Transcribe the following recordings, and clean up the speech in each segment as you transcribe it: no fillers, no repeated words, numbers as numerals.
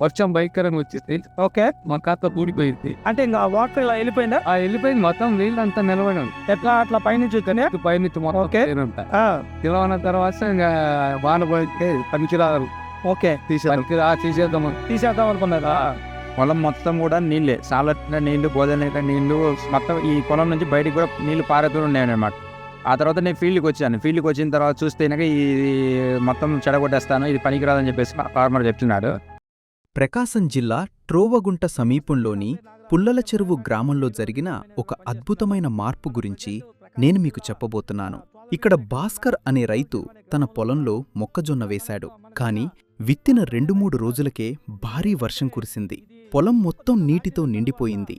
వర్షం భయంకరంగా వచ్చింది. ఓకే. మా ఖాతా కూడిపోయింది. అంటే ఇంకా వాటర్ ఇలా వెళ్ళిపోయిందా? వెళ్ళిపోయింది మొత్తం, నీళ్ళంతా నిలబడి ఉంది. ఎట్లా అట్లా పైనుంచి వస్తేనే? పైనుంచి మొత్తం ఓకే. ఉంటాయి. ఆ, తెలవన తర్వాత ఇంకా వాన పోయితే పనికిరాదు, ఓకే. తీసేద్దాం. తీసేద్దాం అనుకున్నారా? పొలం మొత్తం కూడా నీళ్ళే, సాలట్ల నీళ్లు, గోదావరి నీళ్లు, మొత్తం ఈ పొలం నుంచి బయటికి కూడా నీళ్లు పారుతూ ఉన్నాయన్నమాట. ఆ తర్వాత నేను ఫీల్డ్కి వచ్చాను. ఫీల్డ్కి వచ్చిన తర్వాత చూస్తే ఇది మొత్తం చెడగొట్టేస్తాను, ఇది పనికిరాదని చెప్పేసి ఫార్మర్ చెప్తున్నాడు. ప్రకాశం జిల్లా ట్రోవగుంట సమీపంలోని పుల్లల చెరువు గ్రామంలో జరిగిన ఒక అద్భుతమైన మార్పు గురించి నేను మీకు చెప్పబోతున్నాను. ఇక్కడ భాస్కర్ అనే రైతు తన పొలంలో మొక్కజొన్న వేశాడు. కాని విత్తిన 2-3 రోజులకే భారీ వర్షం కురిసింది. పొలం మొత్తం నీటితో నిండిపోయింది.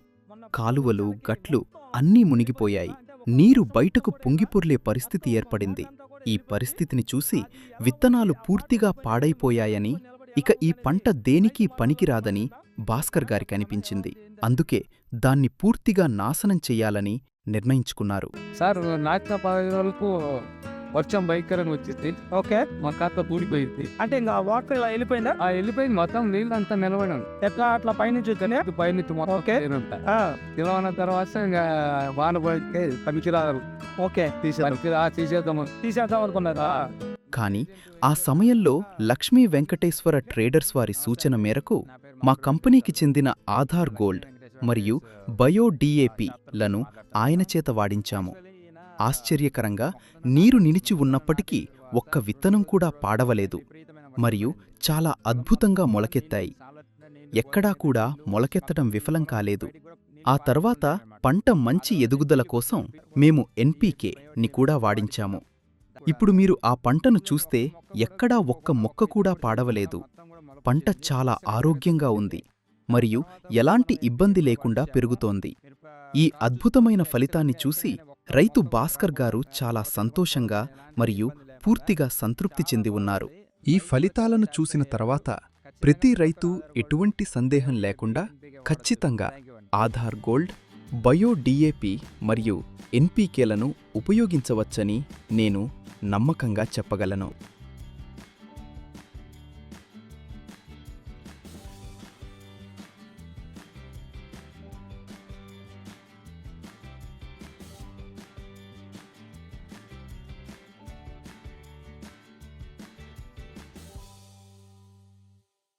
కాలువలు, గట్లు అన్నీ మునిగిపోయాయి. నీరు బయటకు పొంగిపొర్లే పరిస్థితి ఏర్పడింది. ఈ పరిస్థితిని చూసి విత్తనాలు పూర్తిగా పాడైపోయాయని, ఇక ఈ పంట దేనికీ పనికిరాదని భాస్కర్ గారికి అనిపించింది. అందుకే దాన్ని పూర్తిగా నాశనం చెయ్యాలని నిర్ణయించుకున్నారు. సార్ నాటిన 15 రోజులకు వర్షం భయంకరంగా వచ్చింది. ఓకే. మా ఖాతా కూడిపోయింది. అంటే ఇంకా వాటర్ ఇలా వెళ్ళిపోయిందా? వెళ్ళిపోయింది మొత్తం, నీళ్ళంతా నిలబడి ఉంది. ఎట్లా అట్లా పైనుంచి వస్తేనే? పైనుంచి మొత్తం ఓకే. ఉంటాయి. ఆ, తెలవన తర్వాత ఇంకా వాన పోయితే పనికిరాదు, ఓకే. తీసేద్దాం. తీసేద్దాం అనుకున్నారా? కాని ఆ సమయంలో లక్ష్మీ వెంకటేశ్వర ట్రేడర్స్ వారి సూచన మేరకు మా కంపెనీకి చెందిన ఆధార్ గోల్డ్ మరియు బయో DAP లను ఆయన చేత వాడించాము. ఆశ్చర్యకరంగా నీరు నిలిచి ఉన్నప్పటికీ ఒక్క విత్తనం కూడా పాడవలేదు మరియు చాలా అద్భుతంగా మొలకెత్తాయి. ఎక్కడా కూడా మొలకెత్తడం విఫలం కాలేదు. ఆ తర్వాత పంట మంచి ఎదుగుదల కోసం మేము NPK ని కూడా వాడించాము. ఇప్పుడు మీరు ఆ పంటను చూస్తే ఎక్కడా ఒక్క మొక్క కూడా పాడవలేదు. పంట చాలా ఆరోగ్యంగా ఉంది మరియు ఎలాంటి ఇబ్బంది లేకుండా పెరుగుతోంది. ఈ అద్భుతమైన ఫలితాన్ని చూసి రైతు భాస్కర్ గారు చాలా సంతోషంగా మరియు పూర్తిగా సంతృప్తి చెంది ఉన్నారు. ఈ ఫలితాలను చూసిన తర్వాత ప్రతి రైతు ఎటువంటి సందేహం లేకుండా ఖచ్చితంగా ఆధార్ గోల్డ్, బయో DAP మరియు NPKలను ఉపయోగించవచ్చని నేను నమ్మకంగా చెప్పగలను.